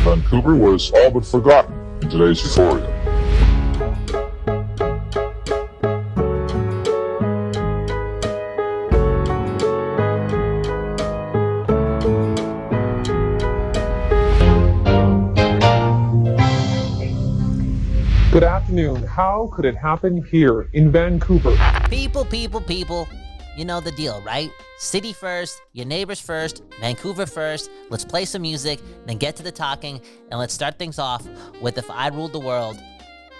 Vancouver was all but forgotten in today's euphoria. Good afternoon. How could it happen here in Vancouver? People. You know the deal, right? City first, your neighbors first, Vancouver first. Let's play some music, then get to the talking, and let's start things off with If I Ruled the World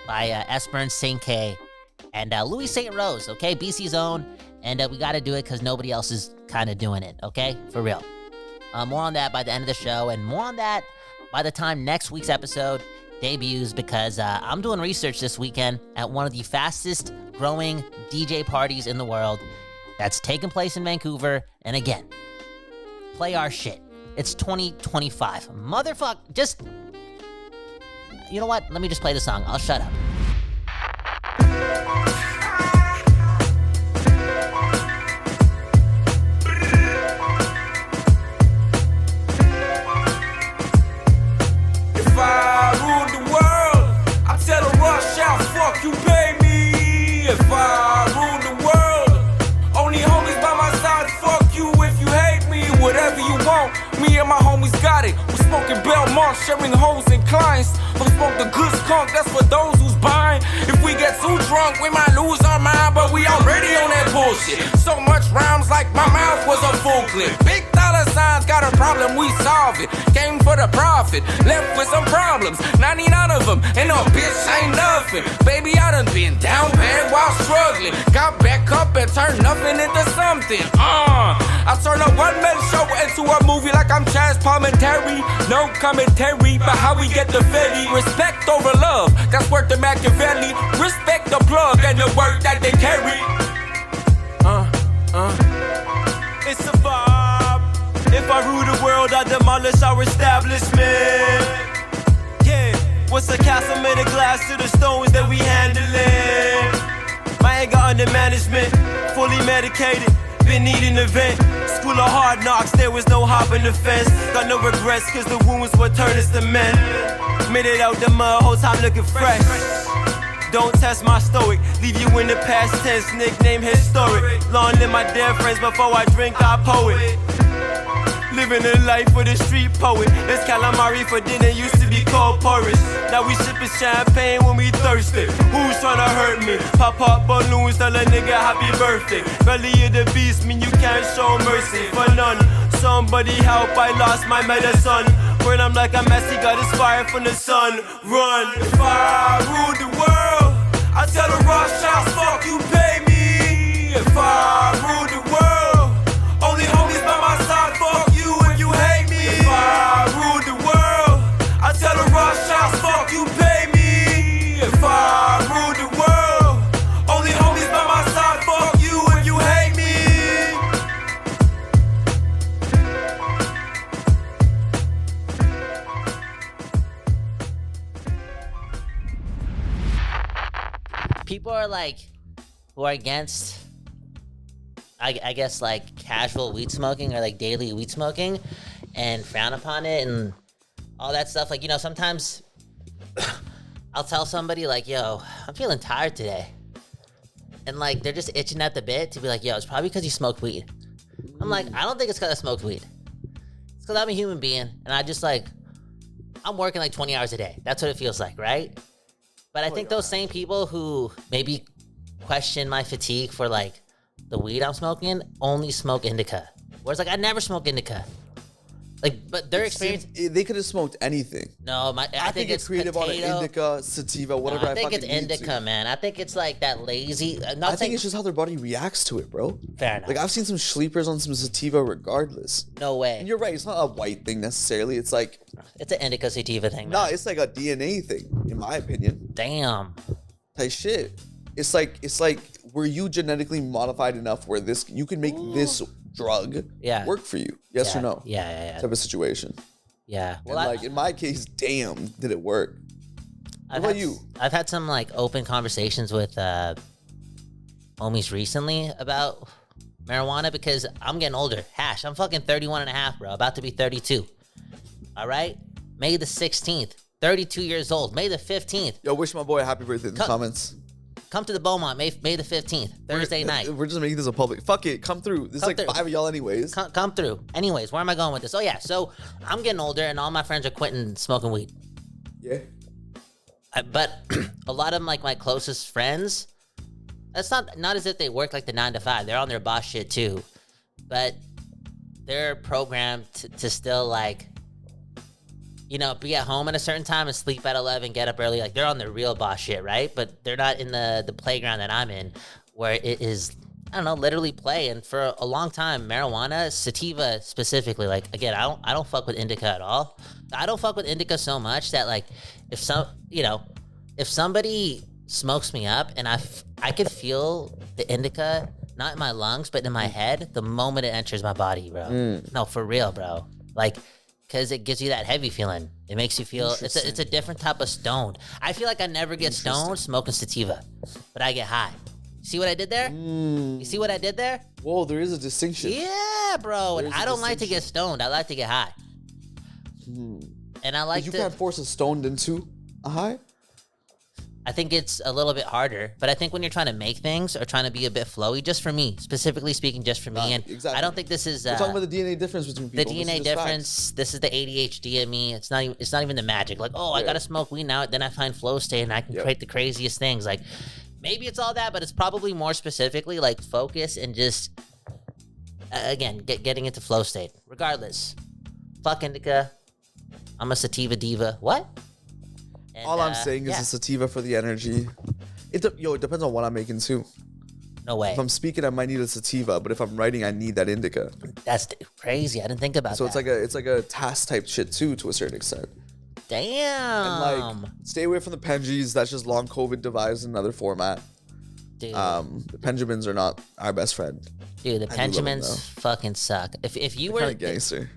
by Esperance St. K and Louis St. Rose, okay? BC's own, and we got to do it because nobody else is kind of doing it, okay? For real. More on that by the end of the show, and more on that by the time next week's episode debuts, because I'm doing research this weekend at one of the fastest growing DJ parties in the world that's taking place in Vancouver. And again, play our shit. It's 2025. Motherfuck, just... You know what? Let me just play the song. I'll shut up. If I ruled the world, I tell the rush out, fuck you, pay me. If I ruled the world, only homies by my side, fuck you if you hate me. Whatever you want, me and my homies got it. We smoking Belmont, sharing hoes and clients. Don't smoke the good skunk, that's for those who's buying. If we get too drunk, we might lose our mind, but we already on that bullshit. So much rhymes like my mouth was a full clip. Big dollar signs got a problem, we solve it. Came for the profit, left with some problems. 99 of them, and no bitch ain't nothing. Baby, I done been down bad while struggling. Got back up and turned nothing into something. I turn a one-man show into a movie like I'm Chaz Palminteri. No commentary, but how we get the Fetty. Respect over love, that's worth the Machiavelli. Respect the plug and the work that they carry. It's a vibe. If I rule the world, I demolish our establishment. Yeah, what's a castle made of glass to the stones that we handling? My anger under management, fully medicated. Been needing a vent. School of hard knocks, there was no hopping the fence. Got no regrets, cause the wounds were turned to cement. Made it out the mud, whole time looking fresh. Don't test my stoic, leave you in the past tense, nickname historic. Long live my dear friends, before I drink I poet. Living a life for the street poet. It's calamari for dinner, used to be cold porridge. Now we sipping champagne when we thirsty. Who's tryna hurt me? Pop up balloons, tell a nigga happy birthday. Belly of the beast, mean you can't show mercy for none. Somebody help, I lost my medicine. When I'm like a Messi, got his fire from the sun. Run. If I ruled the world, I tell the rush house, fuck you, pay me. If I ruled the world, only homies by my side, fuck you if you hate me. If I ruled the world, I tell the rush house, fuck you, pay me. If I ruled the world, only homies by my side, fuck you if you hate me. People are like, who are against, I guess, like casual weed smoking or like daily weed smoking and frown upon it and all that stuff. Like, you know, sometimes I'll tell somebody like, yo, I'm feeling tired today. And like, they're just itching at the bit to be like, yo, it's probably because you smoked weed. I'm like, I don't think it's because I smoked weed. It's because I'm a human being and I just like, I'm working like 20 hours a day. That's what it feels like, right? But I think those same people who maybe question my fatigue for like the weed I'm smoking only smoke indica. Whereas like I never smoke indica. Like, but their experience. They could have smoked anything. No, I think it's creative potato. on an indica, sativa, whatever. No, I think it's indica, man. I think it's like that lazy. I think it's just how their body reacts to it, bro. Fair enough. Like I've seen some sleepers on some sativa, regardless. No way. And you're right. It's not a white thing necessarily. It's like it's an indica sativa thing. No, Man. it's like a DNA thing, in my opinion. Damn. Type shit. It's like were you genetically modified enough where you can make this drug work for you? Yes or no? Yeah. Type of situation. Yeah. Well, and like in my case, damn, did it work? What about you? I've had some like open conversations with homies recently about Marijuana because I'm getting older. Hash, I'm fucking 31 and a half, bro. About to be 32. All right? May the 16th. 32 years old. May the 15th. Yo, wish my boy a happy birthday in the comments. Come to the Beaumont, May the 15th, Thursday night. We're just making this a public. Fuck it, come through. There's like 5 of y'all anyways. Come through. Anyways, where am I going with this? Oh, yeah, so I'm getting older, and all my friends are quitting smoking weed. Yeah. But a lot of like my closest friends, that's not as if they work like the 9 to 5. They're on their boss shit too. But they're programmed to still like, you know, be at home at a certain time and sleep at 11, get up early. Like they're on their real boss shit, right? But they're not in the playground that I'm in, where it is, I don't know, literally play. And for a long time, marijuana, sativa specifically, like again, I don't fuck with indica at all. I don't fuck with indica so much that like if somebody smokes me up and I could feel the indica not in my lungs but in my head the moment it enters my body, bro. No, for real, bro. Like, because it gives you that heavy feeling. It makes you feel it's a different type of stoned. I feel like I never get stoned smoking sativa, but I get high. See what I did there? You see what I did there? Whoa, there is a distinction. Yeah, bro. And I don't like to get stoned. I like to get high. And I like you can't force a stoned into a high? I think it's a little bit harder, but I think when you're trying to make things or trying to be a bit flowy, just for me, specifically speaking, just for me, and exactly. I don't think this is... We're talking about the DNA difference between people. The DNA difference, this is the ADHD in me. It's not even the magic. Like, oh, I gotta smoke weed now, then I find flow state and I can create the craziest things. Like, maybe it's all that, but it's probably more specifically like focus and just, again, getting into flow state. Regardless, fuck indica. I'm a sativa diva. What? And, all I'm saying is a sativa for the energy. It depends on what I'm making too. No way. If I'm speaking, I might need a sativa, but if I'm writing, I need that indica. That's crazy. I didn't think about that. So it's like a task type shit too, to a certain extent. Damn. And like, stay away from the penjies. That's just long COVID device in another format. Dude. The penjamins are not our best friend. Dude, the penjamins fucking suck. If you were kind of gangster.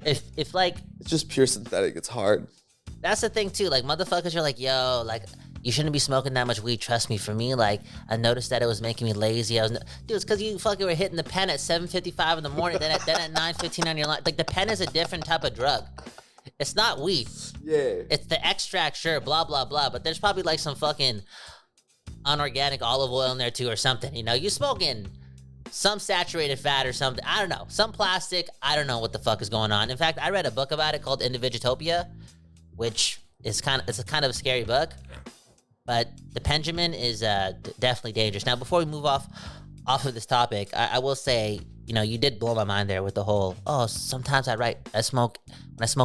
If like it's just pure synthetic, it's hard. That's the thing too. Like motherfuckers are like, yo, like you shouldn't be smoking that much weed. Trust me. For me, like I noticed that it was making me lazy. Dude, it's because you fucking were hitting the pen at 7:55 in the morning. then at 9:15 on your line. Like the pen is a different type of drug. It's not weed. Yeah. It's the extract, sure, blah blah blah. But there's probably like some fucking unorganic olive oil in there too, or something. You know, you smoking some saturated fat or something. I don't know. Some plastic. I don't know what the fuck is going on. In fact, I read a book about it called Individutopia, which is kind of a scary book, but the penjamin is definitely dangerous. Now, before we move off of this topic, I will say, you know, you did blow my mind there with the whole, sometimes when I smoke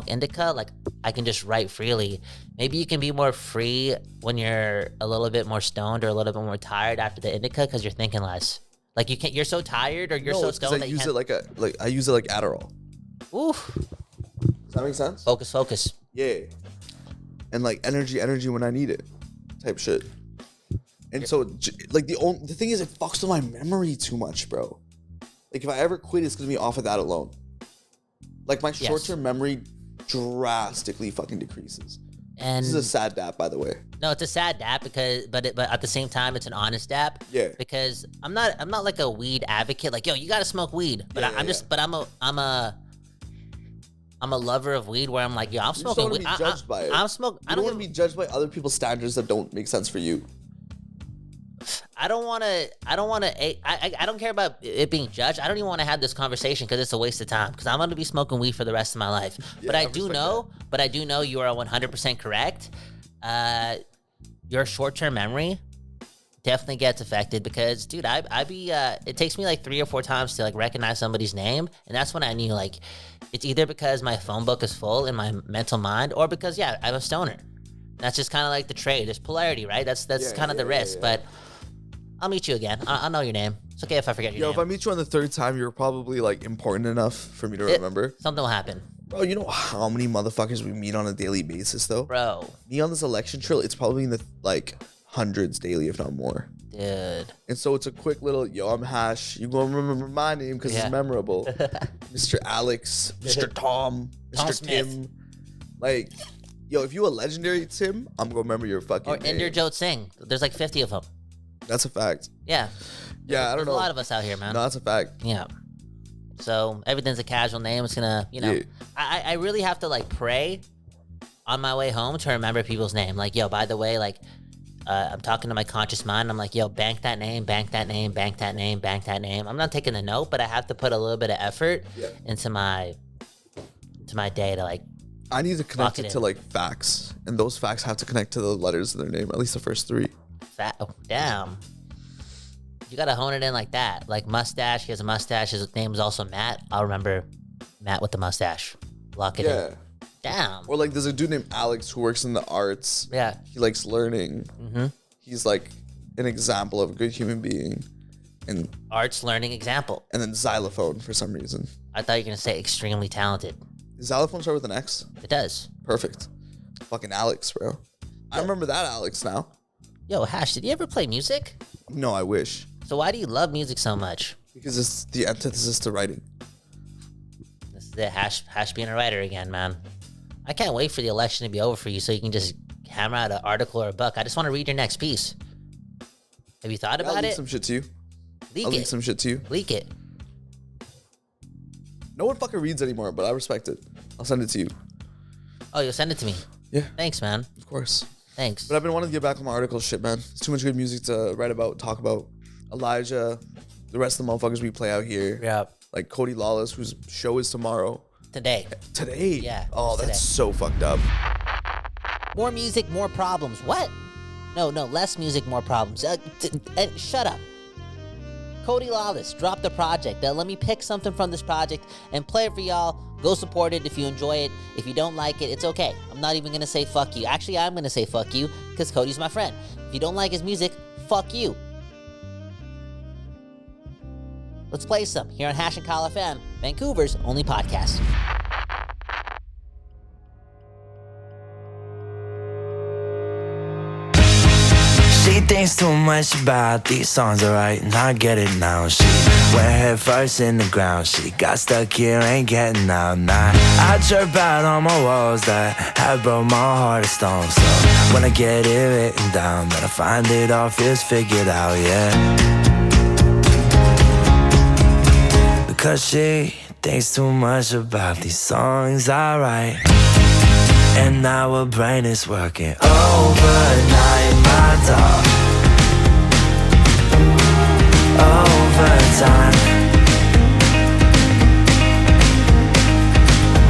indica, like I can just write freely. Maybe you can be more free when you're a little bit more stoned or a little bit more tired after the indica because you're thinking less. Like you're so tired or you're so stoned that you can't. I use it like Adderall. Oof. Does that make sense? Focus. Yeah. And like energy when I need it, type shit. And so like the thing is, it fucks with my memory too much, bro. Like if I ever quit, it's gonna be off of that alone. Like my short-term memory drastically fucking decreases. And this is a sad dap, by the way. No, it's a sad dap but at the same time, it's an honest dap. Yeah. Because I'm not like a weed advocate. Like, yo, you gotta smoke weed. But I'm a lover of weed where I'm like, yo, I'm smoking weed. You don't want to be judged by it. I don't want to be judged by other people's standards that don't make sense for you. I don't care about it being judged. I don't even want to have this conversation because it's a waste of time. Because I'm going to be smoking weed for the rest of my life. Yeah, but I do know you are 100% correct. Your short-term memory definitely gets affected because, dude, it takes me like 3 or 4 times to like recognize somebody's name, and that's when I knew like it's either because my phone book is full in my mental mind, or because I'm a stoner. That's just kind of like the trade. There's polarity, right? That's kind of the risk. But I'll meet you again. I'll know your name. It's okay if I forget your name. If I meet you on the 3rd time, you're probably like important enough for me to remember. Something will happen. Bro, you know how many motherfuckers we meet on a daily basis, though? Bro. Me on this election trail, it's probably in the like hundreds daily, if not more. Dude. And so it's a quick little, yo, I'm Hash. You gonna remember my name because it's memorable. Mr. Alex, Mr. Tom, Mr. Tim. Like, yo, if you a legendary Tim, I'm gonna remember your fucking name. Inder Jot Singh. There's like 50 of them. That's a fact. Yeah. Yeah, I don't There's know. a lot of us out here, man. No, that's a fact. Yeah. So everything's a casual name. It's gonna, Yeah. I really have to like pray on my way home to remember people's name. Like, yo, by the way, like, I'm talking to my conscious mind. I'm like, yo, bank that name, bank that name, bank that name, bank that name. I'm not taking a note, but I have to put a little bit of effort into my day to like. I need to connect Lock it it to in. like facts, and those facts have to connect to the letters of their name, at least the first 3. Oh, damn. You gotta hone it in like that. Like mustache. He has a mustache. His name is also Matt. I'll remember Matt with the mustache. Lock it in. Damn. Or like, there's a dude named Alex who works in the arts. Yeah. He likes learning. Mm-hmm. He's like an example of a good human being. And Arts learning example. then xylophone for some reason. I thought you were gonna say extremely talented. Does xylophone start with an X? It does. Perfect. Fucking Alex, bro. I remember that Alex now. Yo, Hash, did you ever play music? No, I wish. So why do you love music so much? Because it's the antithesis to writing. This is it, Hash being a writer again, man. I can't wait for the election to be over for you so you can just hammer out an article or a book. I just want to read your next piece. Have you thought I'll about leak it? some shit to you. Leak I'll it. leak some shit to you. Leak it. No one fucking reads anymore, but I respect it. I'll send it to you. Oh, you'll send it to me. Yeah, Thanks, man. of course. Thanks. But I've been wanting to get back on my article shit, man. It's too much good music to write about, talk about. Elijah, the rest of the motherfuckers we play out here. Yeah. Like Cody Lawless, whose show is tomorrow. Today. Today? Yeah, Oh, it's that's today. so fucked up. More music, more problems. What? No, less music, more problems. Shut up. Cody Lawless dropped a project. Let me pick something from this project and play it for y'all. Go support it if you enjoy it. If you don't like it, it's okay. I'm not even gonna say fuck you. Actually, I'm gonna say fuck you because Cody's my friend. If you don't like his music, fuck you. Let's play some here on Hash and Kyle FM, Vancouver's only podcast. She thinks too much about these songs, alright, and I get it now. She went head first in the ground. She got stuck here, ain't getting out now. I chirp out on my walls that have broke my heart of stone. So when I get it written down, then I find it all feels figured out, yeah. Because she thinks too much about these songs I write, and now her brain is working overnight, my dog. Overtime.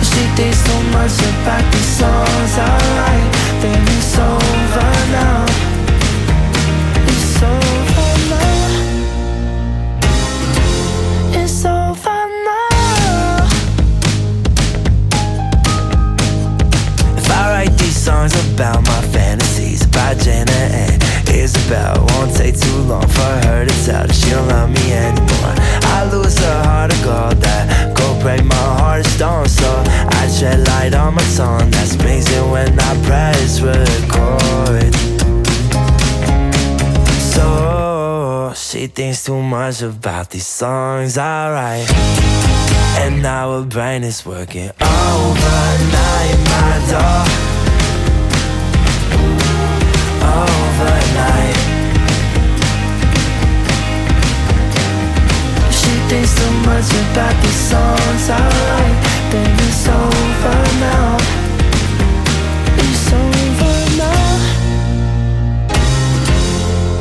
She thinks too much about these songs I write, then it's over now. It's over now. It's over now. If I write these songs about my fantasies, about Jenna and Isabel, won't take too long for her to tell that she don't love me anymore. I lose a heart of gold that go break my heart of stone. So I tread light on my tongue, that's amazing when I press record. So she thinks too much about these songs I write, and now her brain is working overnight, my dog. Overnight. She thinks too much about these songs I write, then it's over now. It's over now.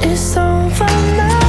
It's over now.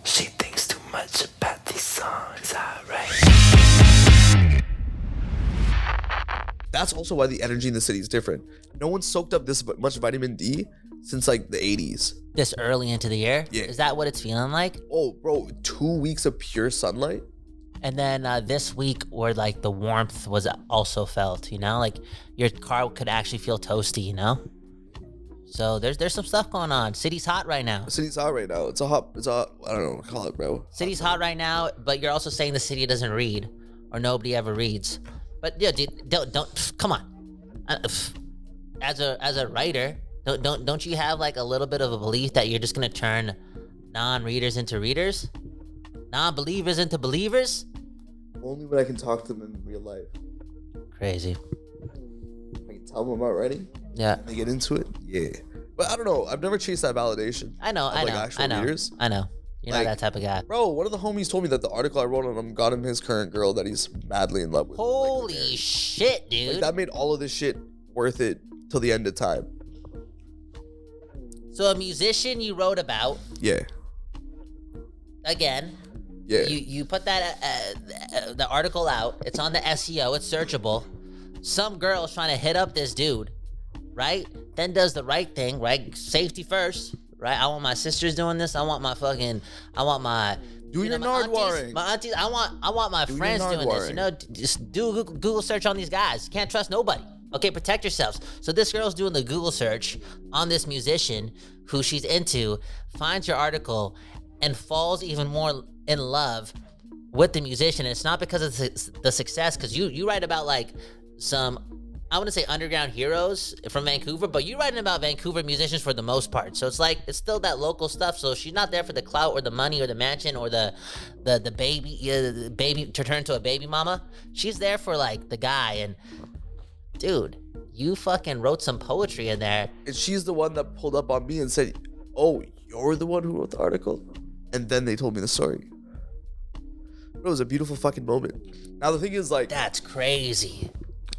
She thinks too much about these songs I write. That's also why the energy in the city is different. No one soaked up this much vitamin D since like the 80s. This early into the year? Yeah. Is that what it's feeling like? Oh, bro, 2 weeks of pure sunlight? And then this week where like the warmth was also felt, you know, like your car could actually feel toasty, you know. So there's some stuff going on. City's hot right now. City's hot right now. It's a I don't know what to call it, bro. City's hot right now, but you're also saying the city doesn't read, or nobody ever reads. But yeah, dude, don't come on. As a writer, don't you have like a little bit of a belief that you're just gonna turn non-readers into readers, non-believers into believers? Only when I can talk to them in real life. Crazy. I can tell them I'm not ready. Yeah. And they get into it. Yeah. But I don't know. I've never chased that validation. I know. Readers. I know. You're Like, not that type of guy. Bro, one of the homies told me that the article I wrote on him got him his current girl that he's madly in love with. Holy Like, shit, dude. like, that made all of this shit worth it till the end of time. So a musician you wrote about, Yeah. again, Yeah. you put that the article out. It's on the SEO. It's searchable. Some girl's trying to hit up this dude, right? Then does the right thing, right? Safety first, right? I want my sisters doing this. I want my Do your my Nardwaring. My aunties. I want my your friends doing this. You Nardwaring. know, just do a Google search on these guys. Can't trust nobody. Okay, protect yourselves. So this girl's doing the Google search on this musician who she's into, finds your article, and falls even more in love with the musician. And it's not because of the success, because you write about like some, I want to say underground heroes from Vancouver, but you're writing about Vancouver musicians for the most part. So it's like, it's still that local stuff. So she's not there for the clout or the money or the mansion or the baby to turn into a baby mama. She's there for like the guy. And dude, you fucking wrote some poetry in there. And she's the one that pulled up on me and said, "Oh, you're the one who wrote the article?" And then they told me the story. It was a beautiful fucking moment. Now the thing is, like, That's crazy.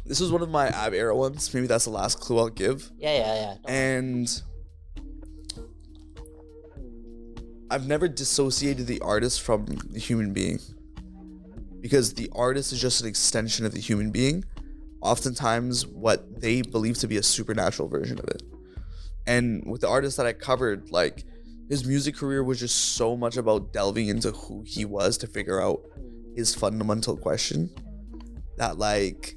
this was one of my Ab era ones. Maybe that's the last clue I'll give. Yeah. And I've never dissociated the artist from the human being, because the artist is just an extension of the human being, oftentimes what they believe to be a supernatural version of it. And with the artist that I covered, like, his music career was just so much about delving into who he was to figure out his fundamental question, that like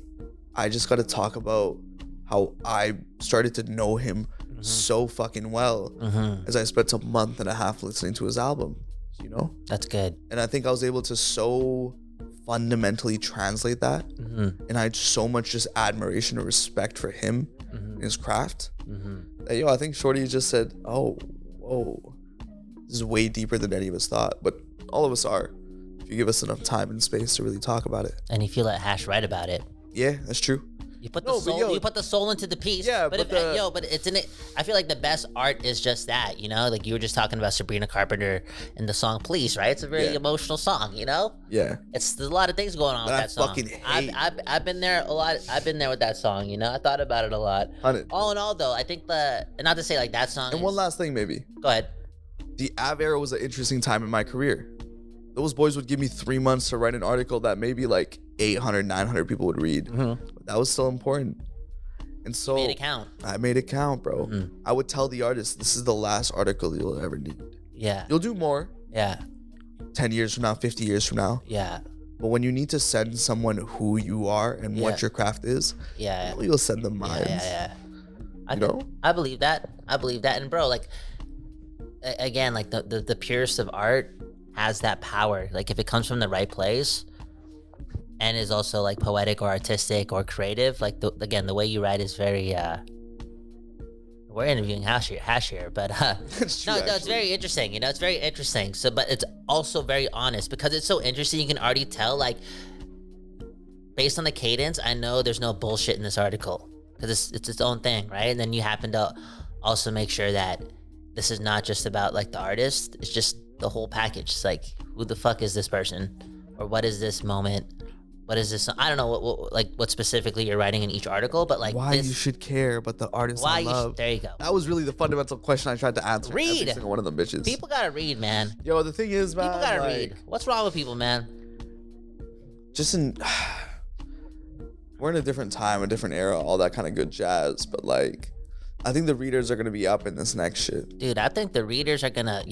I just got to talk about how I started to know him so fucking well as I spent a month and a half listening to his album, you know? That's good. And I think I was able to so fundamentally translate that. And I had so much just admiration and respect for him and his craft. That, yo, I think Shorty just said, "Oh, whoa, this is way deeper than any of us thought." But all of us are, if you give us enough time and space to really talk about it. And you feel like Hash right about it. Yeah, that's true. You put No, the but soul. yo- You put the soul into the piece. Yeah, but but the- but it's in it. I feel like the best art is just that. You know, like you were just talking about Sabrina Carpenter in the song "Please," right? It's a very Yeah. emotional song. You know, Yeah. there's a lot of things going on That with I that song. fucking hate. I've been there a lot. I've been there with that song. You know, I thought about it a lot. 100. All in all, though, I think not to say like that song. And one last thing, maybe. Go ahead. The Av era was an interesting time in my career. Those boys would give me 3 months to write an article that maybe like 800, 900 people would read. But that was still important. And so Made it count. I made it count, bro. I would tell the artist, this is the last article you'll ever need. Yeah. You'll do more Yeah. 10 years from now, 50 years from now. Yeah. But when you need to send someone who you are and Yeah. what your craft is, Yeah. you'll send them mine. Yeah. I You know? I believe that. And bro, like again, like the purest of art has that power. Like if it comes from the right place and is also like poetic or artistic or creative, like the way you write is very we're interviewing Hash here, but It's true, no, it's actually. very interesting. You know, it's very interesting. So, but it's also very honest because it's so interesting. You can already tell, like, based on the cadence, I know there's no bullshit in this article because it's its own thing, right? And then you happen to also make sure that this is not just about like the artist. It's just the whole package. It's like, who the fuck is this person, or what is this moment? What is this? I don't know what specifically you're writing in each article, but like Why this, you should care about the artist why I you love. there you go. That was really the fundamental question I tried to answer. Every Read. single one of them bitches. People gotta read, man. Yo, the thing is, man, People gotta like, read. What's wrong with people, man? just in we're in a different time, a different era, all that kind of good jazz. But like, I think the readers are gonna be up in this next shit. Dude, I think the readers are gonna,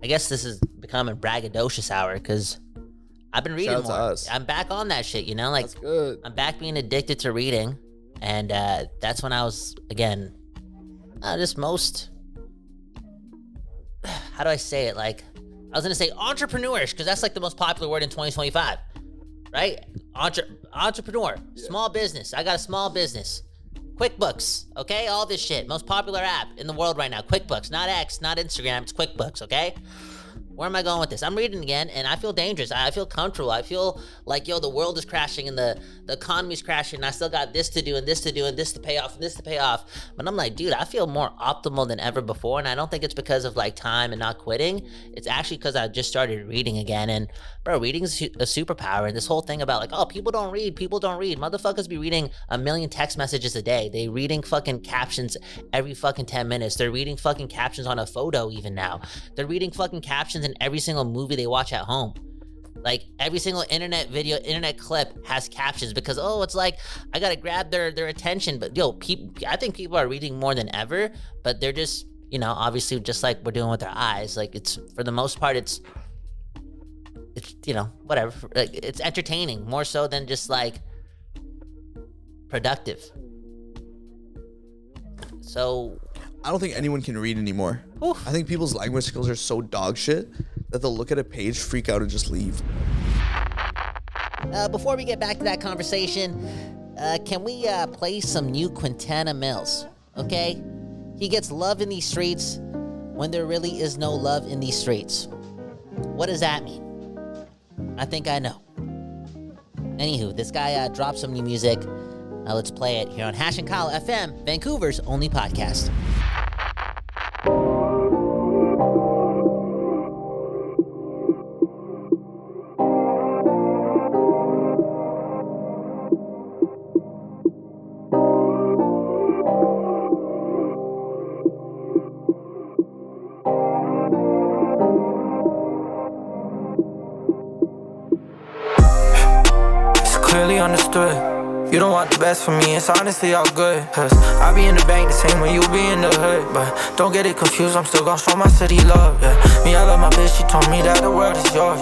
I guess this is becoming braggadocious hour because I've been reading Shout out to more. us. I'm back on that shit, you know? Like, That's good. I'm back being addicted to reading. And that's when I was, again, just most, how do I say it? Like, I was going to say entrepreneurs, because that's like the most popular word in 2025, right? Entrepreneur, small business. I got a small business. QuickBooks, okay? All this shit. Most popular app in the world right now. QuickBooks, not X, not Instagram. It's QuickBooks, okay? Where am I going with this? I'm reading again, and I feel dangerous. I feel comfortable. I feel like, yo, the world is crashing, and the economy's crashing, and I still got this to do, and this to do, and this to pay off, and this to pay off. But I'm like, dude, I feel more optimal than ever before, and I don't think it's because of, like, time and not quitting. It's actually because I just started reading again, and, bro, reading is a superpower, and this whole thing about, like, oh, people don't read. Motherfuckers be reading a million text messages a day. They reading fucking captions every fucking 10 minutes. They're reading fucking captions on a photo even now. They're reading fucking captions in every single movie they watch at home. Like, every single internet video, internet clip has captions because, oh, it's like, I gotta grab their attention. But, yo, I think people are reading more than ever, but they're just, you know, obviously just like we're doing with our eyes. Like, it's, for the most part, it's, you know, whatever. Like, it's entertaining more so than just, like, productive. So I don't think anyone can read anymore. Oof. I think people's language skills are so dog shit that they'll look at a page, freak out, and just leave. Before we get back to that conversation, can we play some new Quintana Mills? Okay? He gets love in these streets when there really is no love in these streets. What does that mean? I think I know. Anywho, this guy dropped some new music. Let's play it here on Hash and Kyle FM, Vancouver's only podcast. It's clearly understood. You don't want the best for me, it's honestly all good. Cause I be in the bank the same way you be in the hood. But don't get it confused, I'm still gon' show my city love, yeah. Me, I love my bitch, she told me that the world is yours.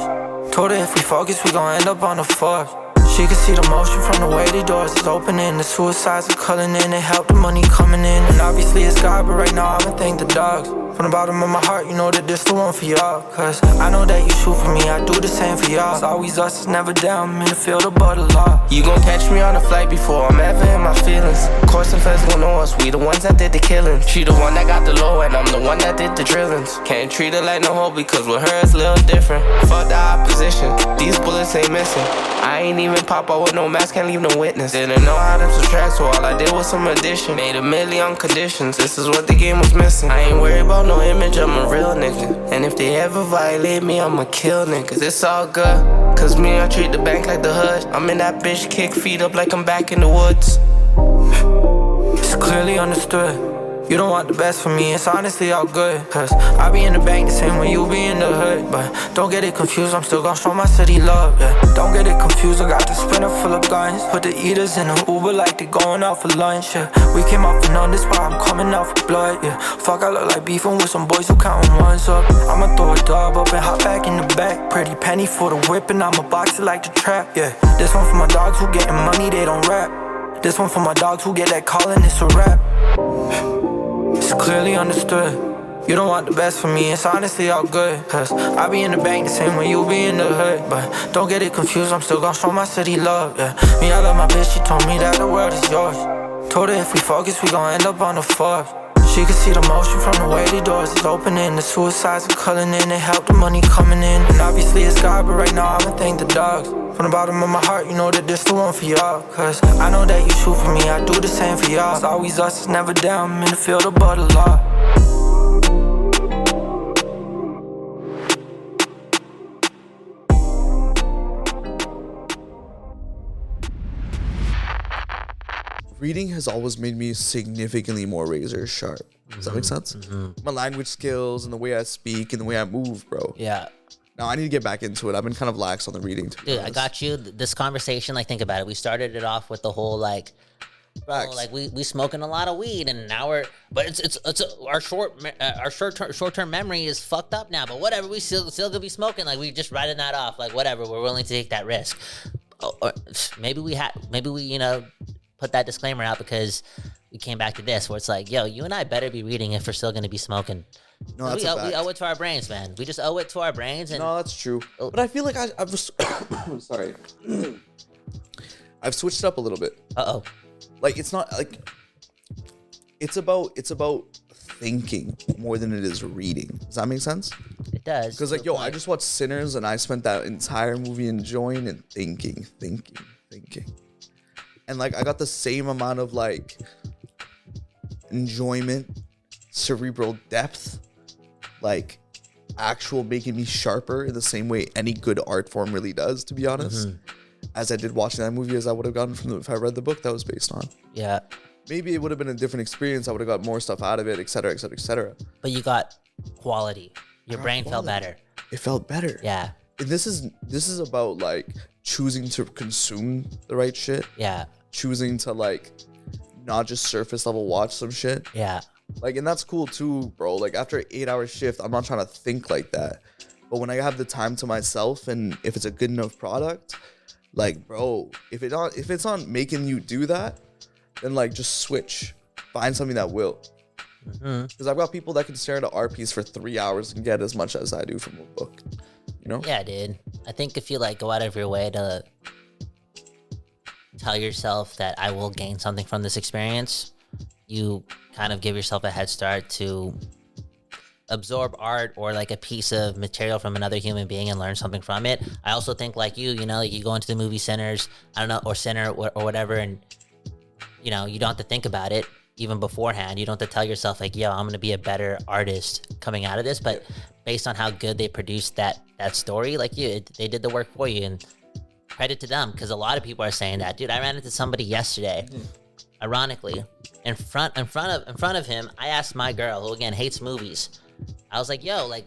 Told her if we focus, we gon' end up on the Forbes. She can see the motion from the way the doors is opening. The suicides are culling in, it help the money coming in. And obviously it's God, but right now I'ma thank the dogs. From the bottom of my heart, you know that this the one for y'all. Cause I know that you shoot for me, I do the same for y'all. It's always us, it's never down, I'm in the field above the law. You gon' catch me on a flight before I'm ever in my feelings. Of course some feds gon' know us, we the ones that did the killing. She the one that got the low and I'm the one that did the drillings. Can't treat her like no hoe because with her it's a little different. Fuck the opposition, these bullets ain't missing. I ain't even pop out with no mask, can't leave no witness. Didn't know how to subtract, so all I did was some addition. Made a million conditions, this is what the game was missing. I ain't worried about no image, I'm a real nigga. And if they ever violate me, I'ma kill niggas. It's all good, cause me, I treat the bank like the hood. I'm in that bitch, kick feet up like I'm back in the woods. It's clearly understood. You don't want the best for me, it's honestly all good. Cause I be in the bank the same way you be in the hood. But don't get it confused, I'm still gon' show my city love, yeah. Don't get it confused, I got the sprinter full of guns. Put the eaters in the Uber like they going out for lunch, yeah. We came out for none, this why I'm coming out for blood, yeah. Fuck, I look like beefing with some boys who counting ones up. I'ma throw a dub up and hop back in the back. Pretty penny for the whip and I'ma box it like the trap, yeah. This one for my dogs who getting money, they don't rap. This one for my dogs who get that call and it's a rap. It's clearly understood. You don't want the best for me, it's honestly all good. Cause I be in the bank the same way you be in the hood. But don't get it confused, I'm still gon' show my city love, yeah. Me, I love my bitch, she told me that the world is yours. Told her if we focus, we gon' end up on the Forbes. She can see the motion from the way the doors is opening. The suicides are culling in, it help the money coming in. And obviously it's God, but right now I'ma thank the dogs. From the bottom of my heart, you know that this the one for y'all. Cause I know that you shoot for me, I do the same for y'all. It's always us, it's never down, I'm in the field above the law. Reading has always made me significantly more razor sharp. Does that make sense? My language skills and the way I speak and the way I move, bro. Yeah. Now I need to get back into it. I've been kind of lax on the reading. Dude, I got you. This conversation, like, think about it. We started it off with the whole, like, Facts. Like we smoking a lot of weed, and now but it's our short term memory is fucked up now. But whatever, we still gonna be smoking. Like we just writing that off. Like whatever, we're willing to take that risk. Maybe we put that disclaimer out because we came back to this where it's like, yo, you and I better be reading if we're still gonna be smoking. No, that's we a fact. owe it to our brains, man. We just owe it to our brains. And No, that's true. But I feel like I was sorry. I've switched it up a little bit. Like it's not like it's about thinking more than it is reading. Does that make sense? It does. Because like, yo, I just watched Sinners and I spent that entire movie enjoying and thinking. And like I got the same amount of like enjoyment, cerebral depth, like actual making me sharper in the same way any good art form really does, to be honest. As I did watching that movie as I would have gotten from if I read the book that was based on. Yeah. Maybe it would have been a different experience. I would have got more stuff out of it, et cetera, et cetera, et cetera. But you got quality. Your brain felt better. It felt better. Yeah. And this is about like choosing to consume the right shit. Yeah. Choosing to like not just surface level watch some shit. Yeah. Like, and that's cool too, bro. Like after an 8-hour shift, I'm not trying to think like that. But when I have the time to myself and if it's a good enough product, like, bro, if it's not making you do that, then like just switch. Find something that will. Because I've got people that can stare at an art piece for 3 hours and get as much as I do from a book. You know? Yeah, dude. I think if you like go out of your way to tell yourself that I will gain something from this experience, you kind of give yourself a head start to absorb art or like a piece of material from another human being and learn something from it. I also think like you know, like you go into the movie Sinners, I don't know, or Sinner or whatever, and you know, you don't have to think about it even beforehand. You don't have to tell yourself like, yo, I'm gonna be a better artist coming out of this. But based on how good they produced that story, like they did the work for you, and credit to them, because a lot of people are saying that. Dude, I ran into somebody yesterday, ironically, in front of him. I asked my girl, who again hates movies, I was like, yo, like,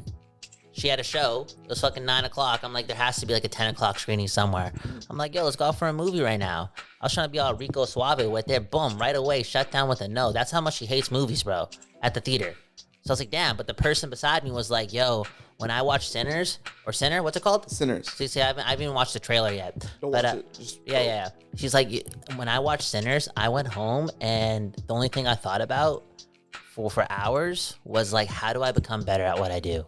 she had a show. It was fucking 9 o'clock. I'm like, there has to be like a 10 o'clock screening somewhere. I'm like, yo, let's go out for a movie right now. I was trying to be all Rico Suave with there. Boom, right away, shut down with a no. That's how much she hates movies, bro, at the theater. So I was like, damn. But the person beside me was like, yo, when I watch Sinner, what's it called? Sinners. See, I haven't even watched the trailer yet. Don't but, watch it. Just yeah. She's like, when I watched Sinners, I went home and the only thing I thought about for hours was like, how do I become better at what I do?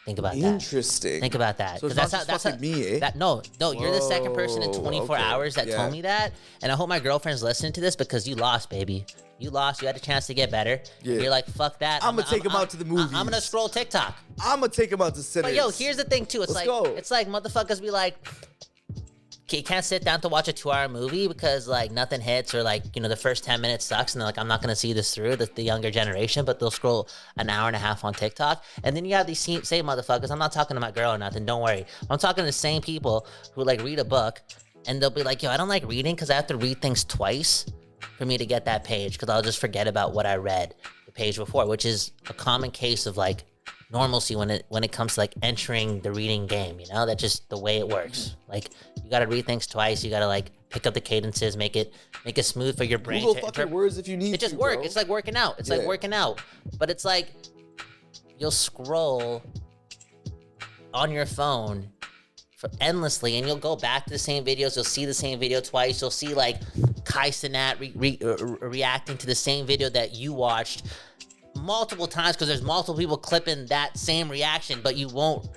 Think about that. Interesting. Think about that. So it's 'Cause not just fucking me, eh? No, you're the second person in 24 okay. hours that Yeah. told me that. And I hope my girlfriend's listening to this because you lost, baby. You lost. You had a chance to get better. Yeah. And you're like, fuck that. I'm gonna take him out to the movies. I'm gonna scroll TikTok. I'm gonna take him out to Sinners. But yo, here's the thing too. Let's go. It's like motherfuckers be like, you can't sit down to watch a 2-hour movie because like nothing hits, or like, you know, the first 10 minutes sucks and they're like, I'm not gonna see this through, the younger generation, but they'll scroll an hour and a half on TikTok. And then you have these same motherfuckers. I'm not talking to my girl or nothing, don't worry. I'm talking to the same people who like read a book and they'll be like, yo, I don't like reading because I have to read things twice for me to get that page, because I'll just forget about what I read the page before, which is a common case of like normalcy when it comes to like entering the reading game. You know, that's just the way it works. Like, you gotta read things twice. You gotta like pick up the cadences, make it smooth for your brain. Google fucking words if you need. It just to, works. bro. It's like working out. It's like working out. But it's like you'll scroll on your phone for endlessly, and you'll go back to the same videos. You'll see the same video twice. You'll see like Kai Cenat reacting to the same video that you watched multiple times, because there's multiple people clipping that same reaction, but you'll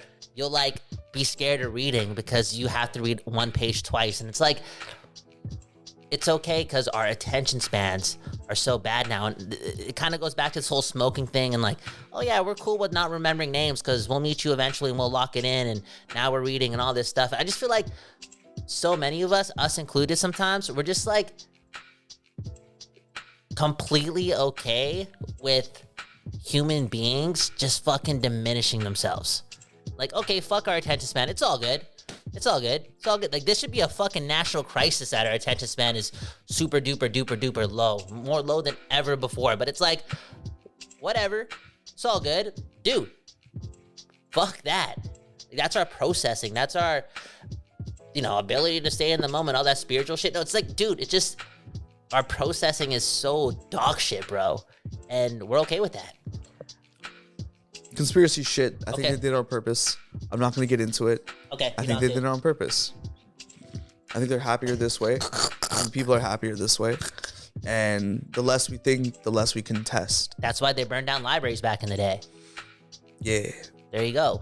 like be scared of reading because you have to read one page twice. And it's like, it's okay because our attention spans are so bad now. And it kind of goes back to this whole smoking thing and like, oh yeah, we're cool with not remembering names because we'll meet you eventually and we'll lock it in, and now we're reading and all this stuff. I just feel like so many of us included sometimes, we're just like completely okay with human beings just fucking diminishing themselves. Like, okay, fuck our attention span. It's all good. It's all good. It's all good. Like, this should be a fucking national crisis that our attention span is super duper duper duper low. More low than ever before. But it's like, whatever. It's all good. Dude, fuck that. That's our processing. That's our, ability to stay in the moment. All that spiritual shit. No, it's like, dude, it's just, our processing is so dog shit, bro, and we're okay with that. Conspiracy shit. I think Okay. they did it on purpose. I'm not gonna get into it. Okay, I you think don't they do- did it on purpose. I think they're happier this way. And people are happier this way. And the less we think, the less we contest. That's why they burned down libraries back in the day. Yeah. There you go.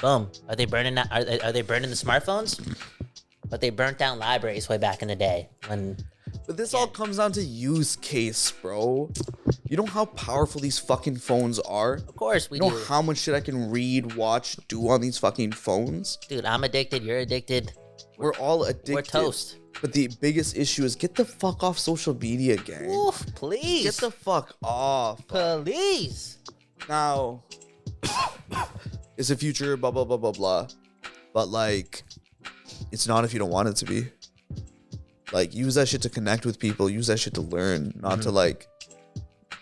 Boom. Are they burning? Are they burning the smartphones? But they burnt down libraries way back in the day when. But this all comes down to use case, bro. You know how powerful these fucking phones are? Of course we You know do. how much shit I can read, watch, do on these fucking phones? Dude, I'm addicted. You're addicted. We're all addicted. We're toast. But the biggest issue is get the fuck off social media, gang. Oof, please. Get the fuck off. Please. Now, it's the future, blah, blah, blah, blah, blah. But, like, it's not if you don't want it to be. Like, use that shit to connect with people. Use that shit to learn, not to, like,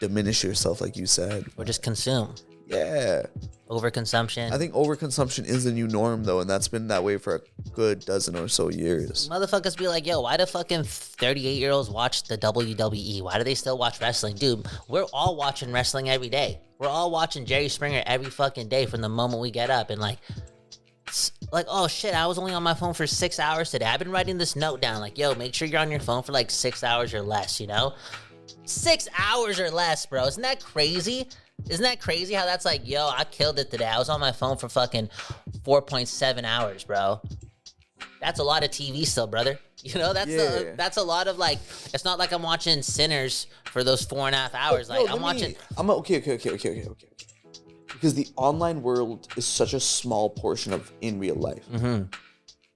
diminish yourself, like you said. Or just consume. Yeah. Overconsumption. I think overconsumption is the new norm, though, and that's been that way for a good dozen or so years. Motherfuckers be like, yo, why do fucking 38-year-olds watch the WWE? Why do they still watch wrestling? Dude, we're all watching wrestling every day. We're all watching Jerry Springer every fucking day from the moment we get up. And like, oh shit, I was only on my phone for 6 hours today. I've been writing this note down. Like, yo, make sure you're on your phone for like 6 hours or less, you know? 6 hours or less, bro. Isn't that crazy? Isn't that crazy how that's like, yo, I killed it today. I was on my phone for fucking 4.7 hours, bro. That's a lot of TV still, brother. You know, that's a lot of like, it's not like I'm watching Sinners for those 4.5 hours. Like, No, I'm watching. Okay. Because the online world is such a small portion of in real life. Mm-hmm.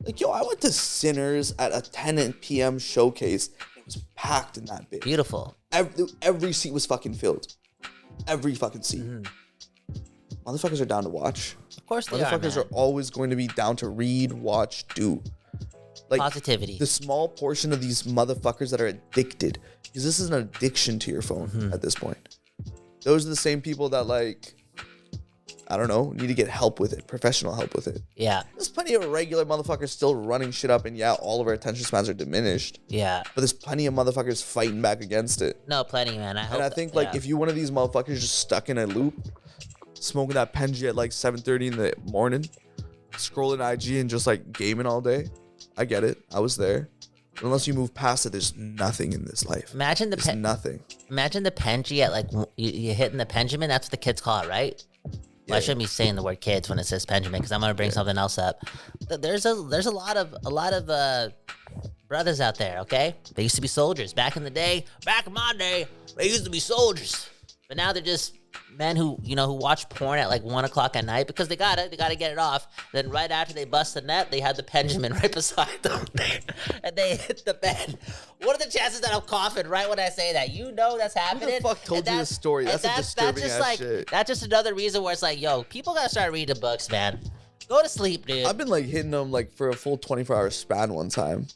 Like, yo, I went to Sinners at a 10 p.m. showcase. It was packed in that bitch. Beautiful. Every seat was fucking filled. Every fucking seat. Mm-hmm. Motherfuckers are down to watch. Of course they Motherfuckers are, are always going to be down to read, watch, do. Like, positivity. the small portion of these motherfuckers that are addicted, because this is an addiction to your phone Mm-hmm. at this point. Those are the same people that, like, I don't know, need to get help with it, professional help with it. Yeah, There's plenty of regular motherfuckers still running shit up, and yeah, all of our attention spans are diminished. yeah. But there's plenty of motherfuckers fighting back against it. No, plenty, man. And I think, like, if you're one of these motherfuckers just stuck in a loop, smoking that Penji at like 7:30 in the morning, scrolling IG and just like gaming all day, I get it. I was there. But unless you move past it, there's nothing in this life. imagine the There's nothing. imagine the Penji at like you hitting the Penjamin. That's what the kids call it, right? Well, I shouldn't be saying the word kids when it says Penjamin because I'm gonna bring something else up. There's a lot of brothers out there. Okay, they used to be soldiers back in the day. Back in my day, they used to be soldiers, but now they're just men who watch porn at like 1 o'clock at night because they gotta get it off. Then right after they bust the net, they have the Penjamin right beside them, and they hit the bed. What are the chances that I'm coughing right when I say that? You know that's happening. Who the fuck told you this story? and That's a disturbing just ass like, shit. That's just another reason where it's like, yo, people gotta start reading books, man. Go to sleep, dude. I've been like hitting them like for a full 24-hour span one time.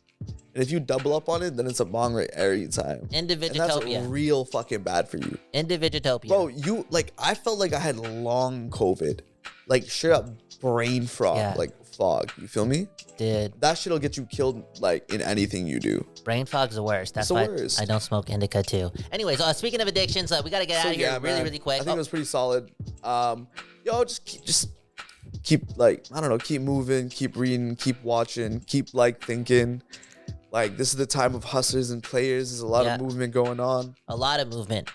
And if you double up on it, then it's a bong right every time. And that's Individualtopia. real fucking bad for you. Individualtopia. Bro, you like I felt like I had long COVID. Like straight up brain fog, Yeah. like fog. You feel me? Dude, That shit'll get you killed like in anything you do. brain fog's the worst. That's the why worst. I don't smoke indica too. Anyways, speaking of addictions, we gotta get out of here really, man, really quick. I think it was pretty solid. Yo, just keep like, I don't know, keep moving, keep reading, keep watching, keep like thinking. Like, this is the time of hustlers and players. There's a lot Yeah. of movement going on. A lot of movement,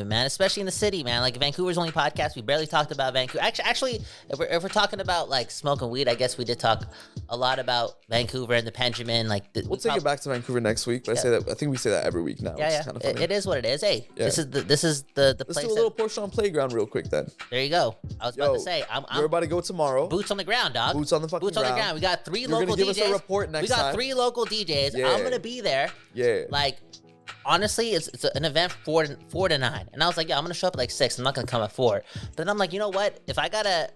man. Especially in the city, man. Like Vancouver's only podcast. We barely talked about Vancouver. Actually, if we're talking about like smoking weed, I guess we did talk a lot about Vancouver and the Penjamin. Like, We'll take it back to Vancouver next week. But I think we say that every week now. Yeah, It's yeah. kind of funny. It is what it is. Hey, Yeah. this is the Let's place. do a little portion on Playground real quick then. There you go. I was about Yo, to say, I'm we're about to go tomorrow. boots on the ground, dog. Boots on the fucking Boots on the ground. ground. We got 3 You're local gonna give DJs. us a report next we got time. 3 local DJs. Yeah. I'm gonna be there. Yeah. Like, honestly, it's an event 4 to 9, and I was like, yeah, I'm gonna show up at like 6. I'm not gonna come at 4. But then I'm like, you know what? If I gotta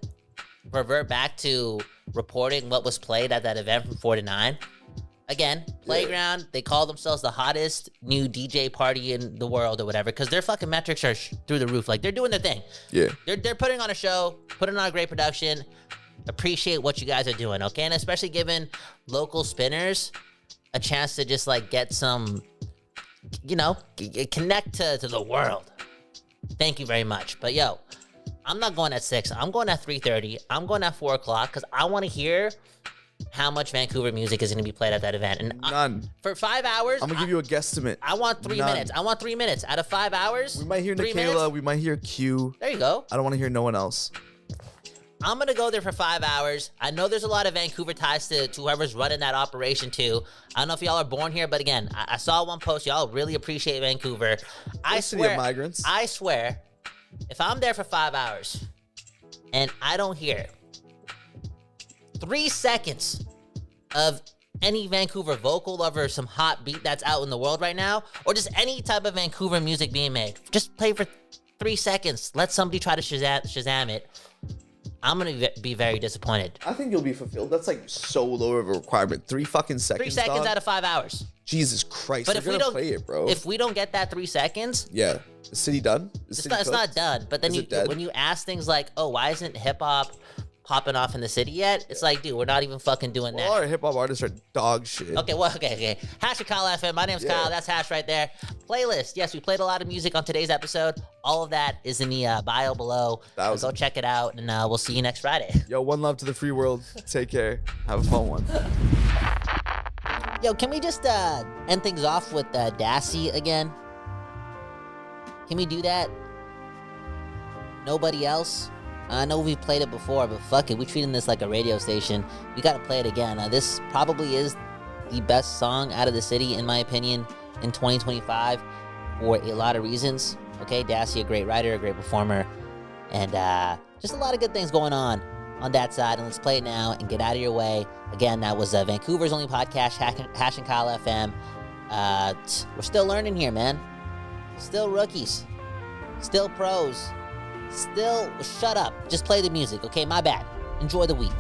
revert back to reporting what was played at that event from 4 to 9. Again, Playground, they call themselves the hottest new DJ party in the world or whatever, because their fucking metrics are through the roof. Like, they're doing their thing. Yeah. They're putting on a show, putting on a great production. Appreciate what you guys are doing, okay? And especially giving local spinners a chance to just like get some connect to the world. Thank you very much. But yo, I'm not going at 6. I'm going at 3:30. I'm going at 4 o'clock because I want to hear how much Vancouver music is going to be played at that event. And None. For 5 hours, I'm gonna give you a guesstimate. I want 3 None. minutes. I want 3 minutes out of 5 hours. We might hear 3 Nikayla. minutes? We might hear Q. There you go. I don't want to hear no one else. I'm going to go there for 5 hours. I know there's a lot of Vancouver ties to whoever's running that operation too. I don't know if y'all are born here, but again, I saw one post. Y'all really appreciate Vancouver. I City swear, of migrants. I swear, if I'm there for 5 hours and I don't hear 3 seconds of any Vancouver vocal lover, some hot beat that's out in the world right now, or just any type of Vancouver music being made, just play for 3 seconds. Let somebody try to Shazam it. I'm gonna be very disappointed. I think you'll be fulfilled. That's like so low of a requirement. 3 fucking seconds. 3 seconds dog? out of 5 hours. Jesus Christ. But They're if we gonna don't play it, bro. if we don't get that 3 seconds, Yeah. Is City done? Is City it's not cooked? done. But then Is it dead? when you ask things like, "Oh, why isn't hip hop popping off in the city yet?" It's like, dude, we're not even fucking doing Well, all that. our hip hop artists are dog shit. Okay. Hash and Kyle FM. My name's Kyle. That's Hash right there. Playlist. Yes, we played a lot of music on today's episode. All of that is in the bio below. Go check it out, and we'll see you next Friday. Yo, one love to the free world. Take care. Have a fun one. Yo, can we just end things off with Dassy again? Can we do that? Nobody else? I know we've played it before, but fuck it. We're treating this like a radio station. We gotta play it again. This probably is the best song out of the city, in my opinion, in 2025 for a lot of reasons. Okay, Dassy, a great writer, a great performer, and just a lot of good things going on that side. And let's play it now and get out of your way. Again, that was Vancouver's only podcast, Hash and Kyle FM. We're still learning here, man. Still rookies. Still pros. Still, shut up. Just play the music, okay? My bad. Enjoy the week.